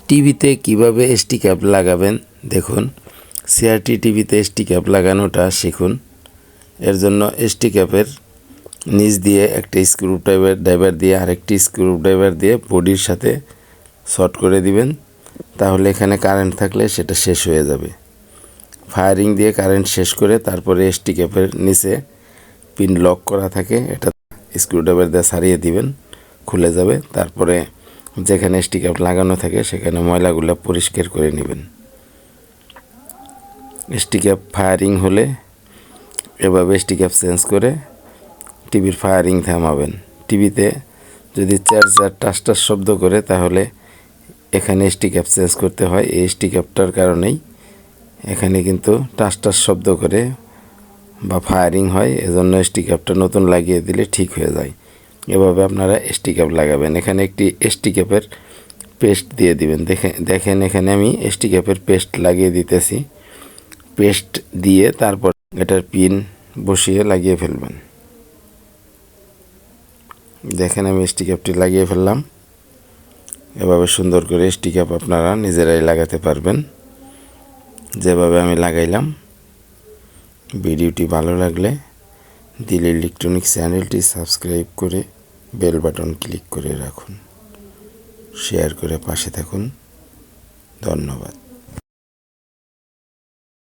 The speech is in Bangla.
টিভিতে কিভাবে এসটি ক্যাপ লাগাবেন দেখুন। সিআরটি টিভিতে এসটি ক্যাপ লাগানোটা শিখুন। এর জন্য এসটি ক্যাপের নিচ দিয়ে একটা স্ক্রুড্রাইভার দিয়ে আরেকটি স্ক্রুড্রাইভার দিয়ে বডির সাথে শর্ট করে দিবেন। তাহলে এখানে কারেন্ট থাকলে সেটা শেষ হয়ে যাবে। ফায়ারিং দিয়ে কারেন্ট শেষ করে তারপরে এসটি ক্যাপের নিচে পিন লক করা থাকে, এটা স্ক্রুড্রাইভার দিয়ে সারিয়ে দিবেন, খুলে যাবে। তারপরে যেখানে এসটি ক্যাপ লাগানো থাকে সেখানে ময়লাগুলো পরিষ্কার করে নেবেন। এসটি ক্যাপ ফায়ারিং হলে এভাবে এসটি ক্যাপ চেঞ্জ করে টিভির ফায়ারিং থামাবেন। টিভিতে যদি চার্জার টাস্টার শব্দ করে তাহলে এখানে এসটি ক্যাপ চেঞ্জ করতে হয়। এই এসটি ক্যাপটার কারণেই এখানে কিন্তু টাস্টার শব্দ করে বা ফায়ারিং হয়, এজন্য এসটি ক্যাপটা নতুন লাগিয়ে দিলে ঠিক হয়ে যায়। এভাবে আপনারা এসটি ক্যাপ লাগাবেন। এখানে একটি এসটি ক্যাপের পেস্ট দিয়ে দিবেন। দেখেন এখানে আমি এসটি ক্যাপের পেস্ট লাগিয়ে দিতেছি। পেস্ট দিয়ে তারপর এটার পিন বসিয়ে লাগিয়ে ফেলবেন। দেখেন আমি এসটি ক্যাপটি লাগিয়ে ফেললাম। এভাবে সুন্দর করে এসটি ক্যাপ আপনারা নিজেরাই লাগাতে পারবেন যেভাবে আমি লাগাইলাম। ভিডিওটি ভালো লাগলে দিল ইলেকট্রনিক্স চ্যানেলটি সাবস্ক্রাইব করে বেল বাটন ক্লিক করে রাখুন। শেয়ার করে পাশে থাকুন। ধন্যবাদ।